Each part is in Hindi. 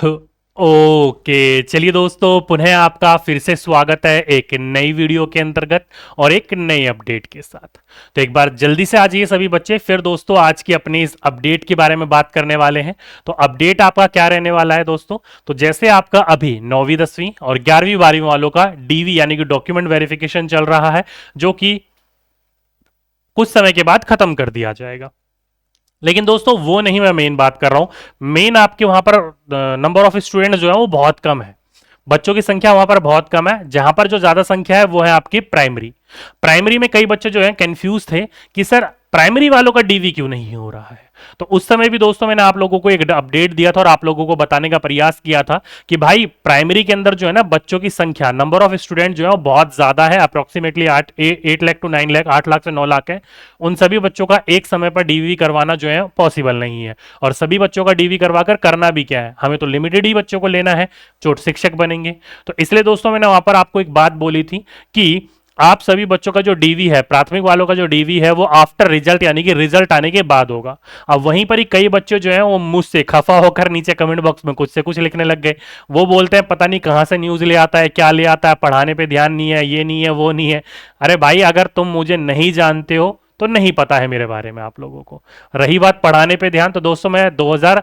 ओके, चलिए दोस्तों, पुनः आपका फिर से स्वागत है एक नई वीडियो के अंतर्गत और एक नई अपडेट के साथ। तो एक बार जल्दी से आ जाइए सभी बच्चे। फिर दोस्तों आज की अपनी इस अपडेट के बारे में बात करने वाले हैं। तो अपडेट आपका क्या रहने वाला है दोस्तों? तो जैसे आपका अभी 9वीं 10वीं और 11वीं 12वीं वालों का डीवी यानी कि डॉक्यूमेंट वेरिफिकेशन चल रहा है, जो कि कुछ समय के बाद खत्म कर दिया जाएगा। लेकिन दोस्तों वो नहीं मैं मेन बात कर रहा हूं। मेन आपके वहां पर नंबर ऑफ स्टूडेंट जो है वो बहुत कम है। बच्चों की संख्या वहां पर बहुत कम है। जहां पर जो ज्यादा संख्या है वो है आपकी प्राइमरी। प्राइमरी में कई बच्चे जो है कंफ्यूज थे कि सर प्राइमरी वालों का डीवी क्यों नहीं हो रहा है। तो उस समय भी दोस्तों मैंने आप लोगों को एक अपडेट दिया था और आप लोगों को बताने का प्रयास किया था कि भाई प्राइमरी के अंदर जो है ना बच्चों की संख्या, नंबर ऑफ स्टूडेंट जो है वो बहुत ज्यादा है। अप्रोक्सीमेटली 8 लाख टू 9 लाख, 8 लाख से 9 लाख है। उन सभी बच्चों का एक समय पर डीवी करवाना जो है पॉसिबल नहीं है। और सभी बच्चों का डीवी करवाकर करना भी क्या है, हमें तो लिमिटेड ही बच्चों को लेना है जो शिक्षक बनेंगे। तो इसलिए दोस्तों मैंने वहां पर आपको एक बात बोली थी कि आप सभी बच्चों का जो डीवी है, प्राथमिक वालों का जो डीवी है, वो आफ्टर रिजल्ट यानी कि रिजल्ट आने के बाद होगा। अब वहीं पर ही कई बच्चे जो हैं वो मुझसे खफा होकर नीचे कमेंट बॉक्स में कुछ से कुछ लिखने लग गए। वो बोलते हैं पता नहीं कहां से न्यूज ले आता है, क्या ले आता है, पढ़ाने पे ध्यान नहीं है, ये नहीं है, वो नहीं है। अरे भाई, अगर तुम मुझे नहीं जानते हो तो नहीं पता है मेरे बारे में आप लोगों को। रही बात पढ़ाने पे ध्यान, तो दोस्तों मैं 2000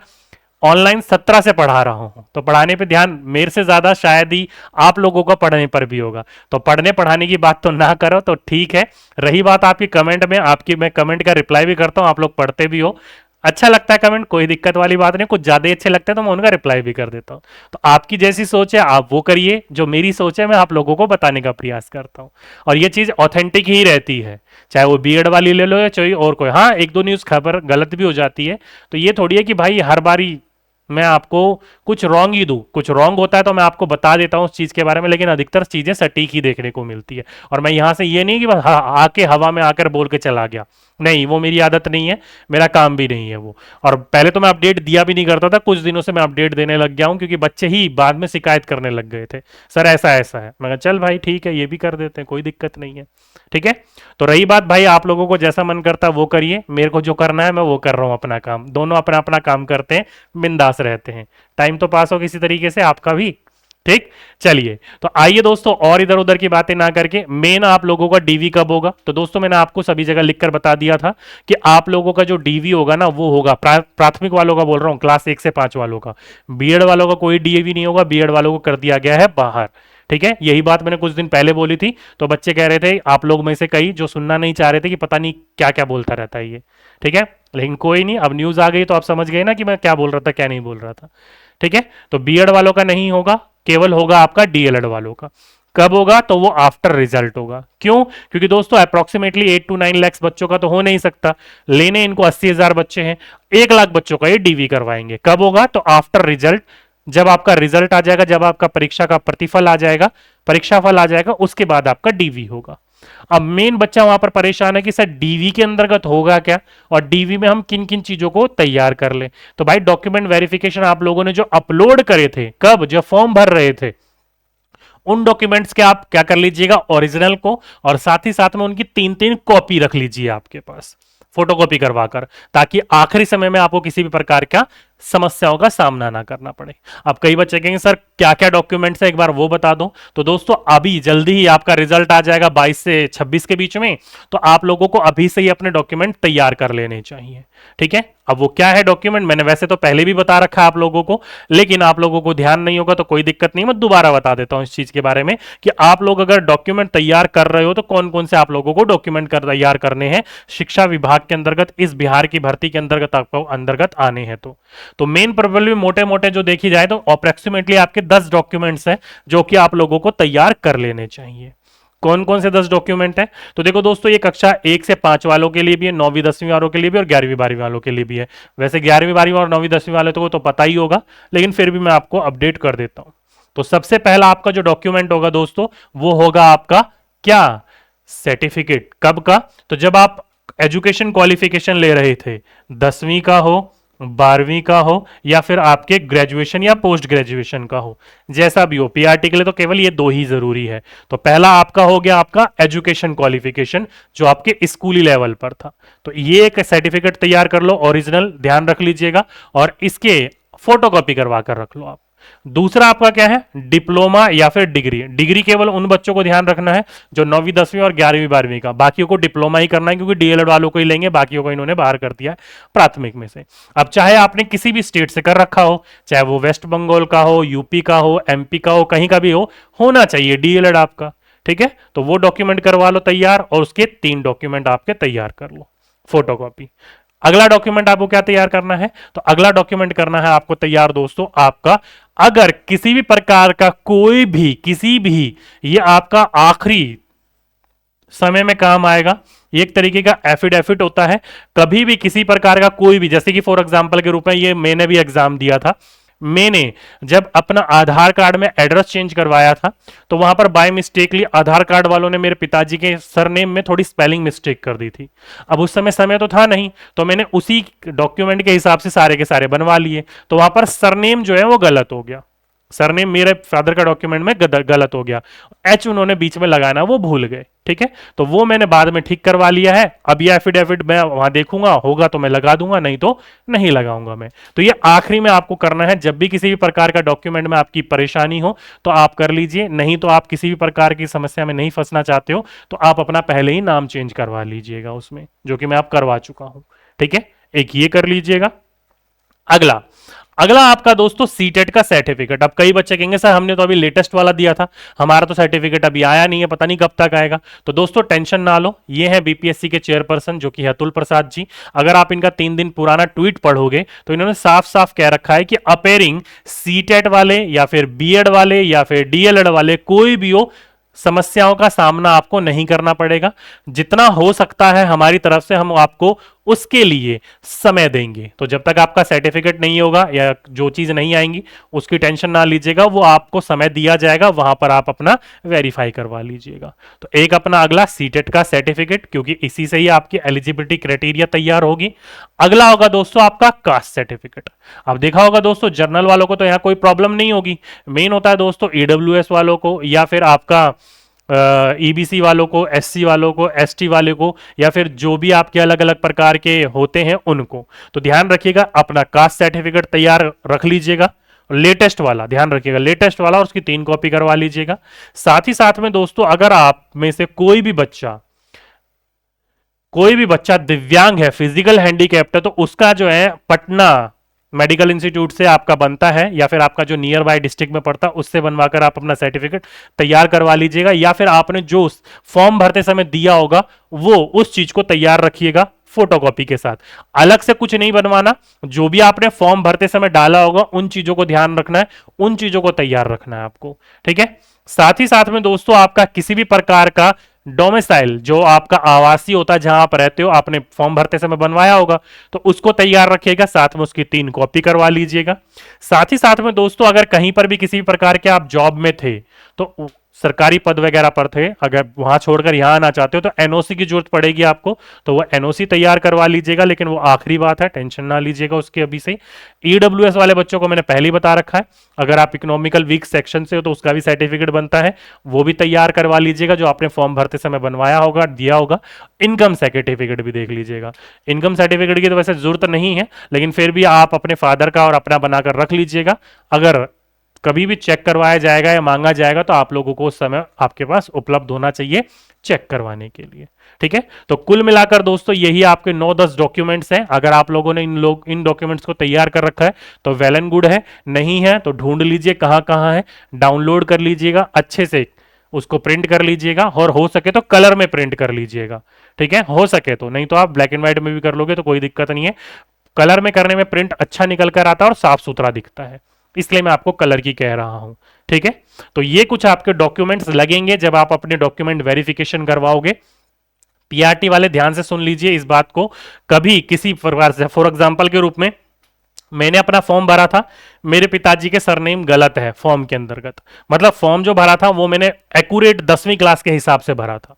ऑनलाइन 17 से पढ़ा रहा हूं, तो पढ़ाने पे ध्यान मेरे से ज्यादा शायद ही आप लोगों का पढ़ने पर भी होगा। तो पढ़ने पढ़ाने की बात तो ना करो तो ठीक है। रही बात आपकी कमेंट में, आपकी मैं कमेंट का रिप्लाई भी करता हूं, आप लोग पढ़ते भी हो, अच्छा लगता है कमेंट, कोई दिक्कत वाली बात नहीं। कुछ ज्यादा अच्छे लगते हैं तो मैं उनका रिप्लाई भी कर देता हूं। तो आपकी जैसी सोच है आप वो करिए, जो मेरी सोच है मैं आप लोगों को बताने का प्रयास करता हूं। और ये चीज ऑथेंटिक ही रहती है, चाहे वो बीएड वाली ले लो या चाहे और कोई। हाँ, एक दो न्यूज खबर गलत भी हो जाती है, तो ये थोड़ी है कि भाई हर बारी मैं आपको कुछ रॉन्ग ही दूं। कुछ रॉन्ग होता है तो मैं आपको बता देता हूं उस चीज के बारे में, लेकिन अधिकतर चीजें सटीक ही देखने को मिलती है। और मैं यहां से ये नहीं कि बस आके हवा में आकर बोल के चला गया, नहीं, वो मेरी आदत नहीं है, मेरा काम भी नहीं है वो। और पहले तो मैं अपडेट दिया भी नहीं करता था, कुछ दिनों से मैं अपडेट देने लग गया हूं क्योंकि बच्चे ही बाद में शिकायत करने लग गए थे, सर ऐसा ऐसा है। मैं कहा चल भाई ठीक है, ये भी कर देते हैं, कोई दिक्कत नहीं है, ठीक है। तो रही बात भाई, आप लोगों को जैसा मन करता है वो करिए, मेरे को जो करना है मैं वो कर रहा हूं अपना काम। दोनों अपना अपना काम करते हैं, बिंदास रहते हैं, टाइम तो पास हो किसी तरीके से, आपका भी, ठीक। चलिए तो आइए दोस्तों, और इधर उधर की बातें ना करके मेन आप लोगों का डीवी कब होगा। तो दोस्तों मैंने आपको सभी जगह लिखकर बता दिया था कि आप लोगों का जो डीवी होगा ना वो होगा प्राथमिक वालों का बोल रहा हूं, क्लास 1 से 5 वालों का। बीएड वालों का कोई डीवी नहीं होगा, बीएड वालों को कर दिया गया है बाहर, ठीक है। यही बात मैंने कुछ दिन पहले बोली थी, तो बच्चे कह रहे थे, आप लोग में से कई जो सुनना नहीं चाह रहे थे कि पता नहीं क्या क्या बोलता रहता है ये, ठीक है। लेकिन कोई नहीं, अब न्यूज आ गई तो आप समझ गए ना कि मैं क्या बोल रहा था क्या नहीं बोल रहा था, ठीक है। तो बीएड वालों का नहीं होगा, केवल होगा आपका डीएलएड वालों का। कब होगा? तो वो आफ्टर रिजल्ट होगा। क्यों? क्योंकि दोस्तों अप्रोक्सीमेटली 8 to 9 लाख बच्चों का तो हो नहीं सकता, लेने इनको 80,000 बच्चे हैं, 1 लाख बच्चों का ये डीवी करवाएंगे। कब होगा? तो आफ्टर रिजल्ट, जब आपका रिजल्ट आ जाएगा, जब आपका परीक्षा का प्रतिफल आ जाएगा, परीक्षा फल आ जाएगा, उसके बाद आपका डीवी होगा। अब मेन बच्चा वहां पर परेशान है कि सर डीवी के अंतर्गत होगा क्या, और डीवी में हम किन किन चीजों को तैयार कर लें। तो भाई डॉक्यूमेंट वेरिफिकेशन आप लोगों ने जो अपलोड करे थे, कब? जब फॉर्म भर रहे थे, उन डॉक्यूमेंट्स के आप क्या कर लीजिएगा, ओरिजिनल को, और साथ ही साथ में उनकी 3-3 कॉपी रख लीजिए आपके पास, फोटोकॉपी करवाकर, ताकि आखिरी समय में आपको किसी भी प्रकार का समस्याओं का सामना ना करना पड़े। अब कई बच्चे कहेंगे सर क्या क्या डॉक्यूमेंट्स है, एक बार वो बता दो। तो दोस्तों अभी जल्दी ही आपका रिजल्ट आ जाएगा 22 से 26 के बीच में, तो आप लोगों को अभी से ही अपने डॉक्यूमेंट तैयार कर लेने चाहिए, ठीक है। अब वो क्या है डॉक्यूमेंट, मैंने वैसे तो पहले भी बता रखा है आप लोगों को, लेकिन आप लोगों को ध्यान नहीं होगा तो कोई दिक्कत नहीं, मैं दोबारा बता देता हूं इस चीज के बारे में कि आप लोग अगर डॉक्यूमेंट तैयार कर रहे हो तो कौन कौन से आप लोगों को डॉक्यूमेंट तैयार करने हैं शिक्षा विभाग के अंतर्गत, इस बिहार की भर्ती के अंतर्गत आपको अंतर्गत आने हैं। तो मेन प्रोबेबली मोटे मोटे जो देखी जाए तो अप्रोक्सीमेटली आपके 10 डॉक्यूमेंट्स हैं जो कि आप लोगों को तैयार कर लेने चाहिए। कौन कौन से 10 डॉक्यूमेंट हैं? तो देखो दोस्तों, ये कक्षा 1 से 5 वालों के लिए भी है, 9वीं 10वीं वालों के लिए भी, और 11वीं 12वीं वालों के लिए भी है। वैसे 11वीं 12वीं और 9वीं 10वीं वाले तो पता ही होगा, लेकिन फिर भी मैं आपको अपडेट कर देता हूं। तो सबसे पहला आपका जो डॉक्यूमेंट होगा दोस्तों, वो होगा आपका क्या? सर्टिफिकेट। कब का? तो जब आप एजुकेशन क्वालिफिकेशन ले रहे थे, 10वीं का हो, 12वीं का हो, या फिर आपके ग्रेजुएशन या पोस्ट ग्रेजुएशन का हो, जैसा भी हो, पीआरटी के लिए तो केवल ये 2 ही जरूरी है। तो पहला आपका हो गया आपका एजुकेशन क्वालिफिकेशन, जो आपके स्कूली लेवल पर था। तो ये एक सर्टिफिकेट तैयार कर लो, ओरिजिनल ध्यान रख लीजिएगा, और इसके फोटोकॉपी करवा कर रख लो आप। दूसरा आपका क्या है, डिप्लोमा या फिर डिग्री। डिग्री केवल उन बच्चों को ध्यान रखना है जो 9वीं 10वीं और 11वीं 12वीं का, बाकियों को डिप्लोमा ही करना है क्योंकि डीएलएड वालों को ही लेंगे, बाकियों को इन्होंने बाहर कर दिया है प्राथमिक में से। अब चाहे आपने किसी भी स्टेट से कर रखा हो, चाहे वो वेस्ट बंगाल का हो, यूपी का हो, एमपी का हो, कहीं का भी हो, होना चाहिए डीएलएड आपका। ठीक है, तो वो डॉक्यूमेंट करवा लो तैयार, और उसके 3 डॉक्यूमेंट आपके तैयार कर लो, फोटोकॉपी। अगला डॉक्यूमेंट आपको क्या तैयार करना है, तो अगला डॉक्यूमेंट करना है आपको तैयार दोस्तों आपका, अगर किसी भी प्रकार का कोई भी किसी भी, ये आपका आखिरी समय में काम आएगा, ये एक तरीके का एफिडेविट होता है। कभी भी किसी प्रकार का कोई भी, जैसे कि फॉर एग्जांपल के रूप में ये मैंने भी एग्जाम दिया था, मैंने जब अपना आधार कार्ड में एड्रेस चेंज करवाया था तो वहां पर बाय मिस्टेकली आधार कार्ड वालों ने मेरे पिताजी के सरनेम में थोड़ी स्पेलिंग मिस्टेक कर दी थी। अब उस समय तो था नहीं, तो मैंने उसी डॉक्यूमेंट के हिसाब से सारे के सारे बनवा लिए, तो वहां पर सरनेम जो है वो गलत हो गया, सरनेम मेरे फादर का डॉक्यूमेंट में गलत हो गया, एच उन्होंने बीच में लगाना वो भूल गए। ठीक है, तो वो मैंने बाद में ठीक करवा लिया है। अब ये एफिडेविट मैं वहां देखूंगा, होगा तो मैं लगा दूंगा, नहीं तो नहीं लगाऊंगा मैं। तो ये आखिरी में आपको करना है, जब भी किसी भी प्रकार का डॉक्यूमेंट में आपकी परेशानी हो तो आप कर लीजिए, नहीं तो आप किसी भी प्रकार की समस्या में नहीं फंसना चाहते हो तो आप अपना पहले ही नाम चेंज करवा लीजिएगा उसमें, जो कि मैं आप करवा चुका हूं। ठीक है, एक ये कर लीजिएगा। अगला अगला आपका दोस्तों सीटेट का सर्टिफिकेट। अब कई बच्चे कहेंगे सर हमने तो अभी लेटेस्ट वाला दिया था, हमारा तो सर्टिफिकेट अभी आया नहीं है, पता नहीं कब तक आएगा। तो दोस्तों टेंशन ना लो, ये है बीपीएससी के चेयरपर्सन जो कि अतुल प्रसाद जी। अगर आप इनका 3 दिन पुराना ट्वीट पढ़ोगे तो इन्होंने साफ साफ कह रखा है कि अपेयरिंग सीटेट वाले या फिर बीएड वाले या फिर डीएलएड वाले कोई भी हो, समस्याओं का सामना आपको नहीं करना पड़ेगा। जितना हो सकता है हमारी तरफ से हम आपको उसके लिए समय देंगे। तो जब तक आपका सर्टिफिकेट नहीं होगा या जो चीज नहीं आएंगी उसकी टेंशन ना लीजिएगा, वो आपको समय दिया जाएगा, वहां पर आप अपना वेरीफाई करवा लीजिएगा। तो एक अपना अगला सीटेट का सर्टिफिकेट, क्योंकि इसी से ही आपकी एलिजिबिलिटी क्राइटेरिया तैयार होगी। अगला होगा दोस्तों आपका कास्ट सर्टिफिकेट। अब देखा होगा दोस्तों जनरल वालों को तो यहां कोई प्रॉब्लम नहीं होगी, मेन होता है दोस्तों ईडब्ल्यूएस वालों को या फिर आपका ईबीसी वालों को, एससी वालों को, एसटी वाले को, या फिर जो भी आपके अलग अलग प्रकार के होते हैं उनको। तो ध्यान रखिएगा अपना कास्ट सर्टिफिकेट तैयार रख लीजिएगा, लेटेस्ट वाला ध्यान रखिएगा, लेटेस्ट वाला, और उसकी 3 कॉपी करवा लीजिएगा। साथ ही साथ में दोस्तों अगर आप में से कोई भी बच्चा दिव्यांग है, फिजिकल हैंडीकैप्ट है, तो उसका जो है पटना मेडिकल इंस्टीट्यूट से आपका बनता है, या फिर आपका जो नियर बाय डिस्ट्रिक्ट में पड़ता है उससे बनवाकर आप अपना सर्टिफिकेट तैयार करवा लीजिएगा, या फिर आपने जो फॉर्म भरते समय दिया होगा वो उस चीज को तैयार रखिएगा फोटोकॉपी के साथ। अलग से कुछ नहीं बनवाना, जो भी आपने फॉर्म भरते समय डाला होगा उन चीजों को ध्यान रखना है, उन चीजों को तैयार रखना है आपको। ठीक है, साथ ही साथ में दोस्तों आपका किसी भी प्रकार का डोमिसाइल, जो आपका आवासीय होता है जहां आप रहते हो, आपने फॉर्म भरते समय बनवाया होगा तो उसको तैयार रखिएगा, साथ में उसकी 3 कॉपी करवा लीजिएगा। साथ ही साथ में दोस्तों अगर कहीं पर भी किसी भी प्रकार के आप जॉब में थे, तो सरकारी पद वगैरह पर थे, अगर वहां छोड़कर यहां आना चाहते हो तो एनओसी की जरूरत पड़ेगी आपको, तो वो एनओसी तैयार करवा लीजिएगा, लेकिन वो आखिरी बात है, टेंशन ना लीजिएगा उसके अभी से। ईडब्ल्यूएस वाले बच्चों को मैंने पहले ही बता रखा है, अगर आप इकोनॉमिकल वीक सेक्शन से हो तो उसका भी सर्टिफिकेट बनता है, वो भी तैयार करवा लीजिएगा जो आपने फॉर्म भरते समय बनवाया होगा, दिया होगा। इनकम सर्टिफिकेट भी देख लीजिएगा, इनकम सर्टिफिकेट की तो वैसे जरूरत नहीं है, लेकिन फिर भी आप अपने फादर का और अपना बनाकर रख लीजिएगा, अगर कभी भी चेक करवाया जाएगा या मांगा जाएगा तो आप लोगों को उस समय आपके पास उपलब्ध होना चाहिए चेक करवाने के लिए। ठीक है, तो कुल मिलाकर दोस्तों यही आपके 9-10 डॉक्यूमेंट्स हैं। अगर आप लोगों ने इन डॉक्यूमेंट्स को तैयार कर रखा है तो वेल एंड गुड है, नहीं है तो ढूंढ लीजिए कहां कहां है, डाउनलोड कर लीजिएगा, अच्छे से उसको प्रिंट कर लीजिएगा, और हो सके तो कलर में प्रिंट कर लीजिएगा। ठीक है, हो सके तो, नहीं तो आप ब्लैक एंड व्हाइट में भी कर लोगे तो कोई दिक्कत नहीं है। कलर में करने में प्रिंट अच्छा निकल कर आता है और साफ सुथरा दिखता है, इसलिए मैं आपको कलर की कह रहा हूं। ठीक है, तो ये कुछ आपके डॉक्यूमेंट्स लगेंगे जब आप अपने डॉक्यूमेंट वेरिफिकेशन करवाओगे। पीआरटी वाले ध्यान से सुन लीजिए इस बात को, कभी किसी प्रकार से, फॉर एग्जांपल के रूप में मैंने अपना फॉर्म भरा था, मेरे पिताजी के सरनेम गलत है फॉर्म के अंतर्गत, मतलब फॉर्म जो भरा था वो मैंने एक्यूरेट 10वीं क्लास के हिसाब से भरा था,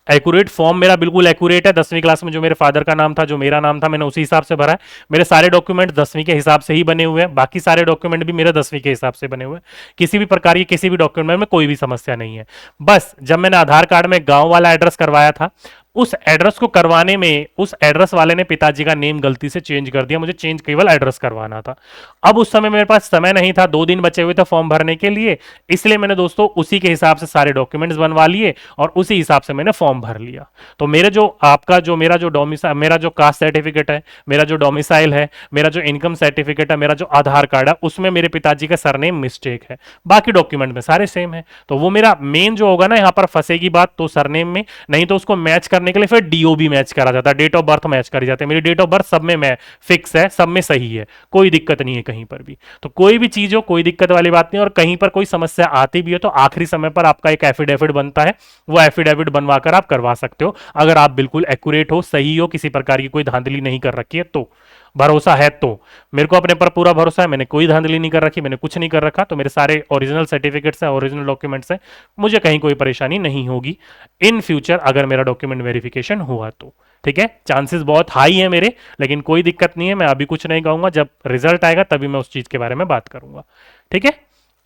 एक्यूरेट फॉर्म मेरा बिल्कुल एक्यूरेट है, 10वीं क्लास में जो मेरे फादर का नाम था, जो मेरा नाम था, मैंने उसी हिसाब से भरा है। मेरे सारे डॉक्यूमेंट 10वीं के हिसाब से ही बने हुए हैं, बाकी सारे डॉक्यूमेंट भी मेरे 10वीं के हिसाब से बने हुए हैं, किसी भी प्रकार की किसी भी डॉक्यूमेंट में कोई भी समस्या नहीं है। बस जब मैंने आधार कार्ड में गांव वाला एड्रेस करवाया था उस एड्रेस को करवाने में उस एड्रेस वाले ने पिताजी का नेम गलती से चेंज कर दिया, मुझे चेंज केवल एड्रेस करवाना था। अब उस समय मेरे पास समय नहीं था, 2 दिन बचे हुए थे फॉर्म भरने के लिए, इसलिए मैंने दोस्तों उसी के हिसाब से सारे डॉक्यूमेंट्स बनवा लिए और उसी हिसाब से मैंने फॉर्म भर लिया। तो मेरे जो आपका जो मेरा जो डोमिसाइल, मेरा जो कास्ट सर्टिफिकेट है, मेरा जो डोमिसाइल है, मेरा जो इनकम सर्टिफिकेट है, मेरा जो आधार कार्ड है, उसमें मेरे पिताजी का सरनेम मिस्टेक है, बाकी डॉक्यूमेंट में सारे सेम है। तो वो मेरा मेन जो होगा ना, यहां पर फंसेगी बात तो सरनेम में, नहीं तो उसको मैच करने के लिए फिर डीओबी मैच करा जाता है, डेट ऑफ बर्थ मैच करी जाती है। मेरी डेट ऑफ बर्थ सब में मैं फिक्स है, सब में सही है, कोई दिक्कत नहीं है कहीं पर भी। तो कोई भी चीज हो, कोई दिक्कत वाली बात नहीं। और कहीं पर कोई समस्या आती भी है तो आखिरी समय पर आपका एक एफिडेविट बनता है, वो एफिडेविट बनवाकर आप करवा सकते हो, अगर आप बिल्कुल एक्यूरेट हो, सही हो, किसी प्रकार की कोई धांधली नहीं कर रखी है तो, भरोसा है तो। मेरे को अपने पर पूरा भरोसा है, मैंने कोई धांधली नहीं कर रखी, मैंने कुछ नहीं कर रखा, तो मेरे सारे ओरिजिनल सर्टिफिकेट्स हैं, ओरिजिनल डॉक्यूमेंट्स हैं, मुझे कहीं कोई परेशानी नहीं होगी इन फ्यूचर अगर मेरा डॉक्यूमेंट वेरिफिकेशन हुआ तो। ठीक है, चांसेस बहुत हाई है मेरे, लेकिन कोई दिक्कत नहीं है, मैं अभी कुछ नहीं कहूंगा, जब रिजल्ट आएगा तभी मैं उस चीज के बारे में बात करूंगा। ठीक है,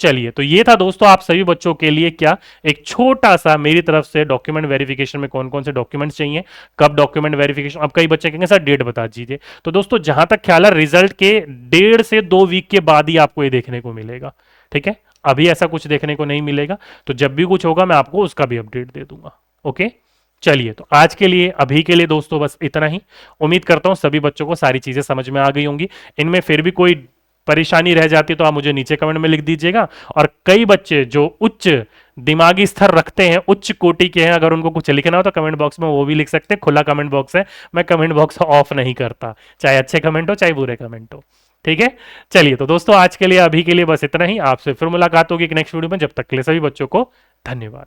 चलिए, तो ये था दोस्तों आप सभी बच्चों के लिए क्या, एक छोटा सा मेरी तरफ से डॉक्यूमेंट वेरिफिकेशन में कौन कौन से डॉक्यूमेंट्स चाहिए, कब डॉक्यूमेंट वेरिफिकेशन। अब कई बच्चे कहेंगे सर डेट बता दीजिए, तो दोस्तों जहां तक ख्याल है रिजल्ट के 1.5 से 2 वीक के बाद ही आपको ये देखने को मिलेगा। ठीक है, अभी ऐसा कुछ देखने को नहीं मिलेगा, तो जब भी कुछ होगा मैं आपको उसका भी अपडेट दे दूंगा। ओके, चलिए, तो आज के लिए अभी के लिए दोस्तों बस इतना ही। उम्मीद करता हूं सभी बच्चों को सारी चीजें समझ में आ गई होंगी। इनमें फिर भी कोई परेशानी रह जाती है तो आप मुझे नीचे कमेंट में लिख दीजिएगा। और कई बच्चे जो उच्च दिमागी स्तर रखते हैं, उच्च कोटि के हैं, अगर उनको कुछ लिखना हो तो कमेंट बॉक्स में वो भी लिख सकते हैं, खुला कमेंट बॉक्स है, मैं कमेंट बॉक्स ऑफ नहीं करता, चाहे अच्छे कमेंट हो चाहे बुरे कमेंट हो। ठीक है, चलिए, तो दोस्तों आज के लिए अभी के लिए बस इतना ही। आपसे फिर मुलाकात होगी एक नेक्स्ट वीडियो में, जब तक के लिए सभी बच्चों को धन्यवाद।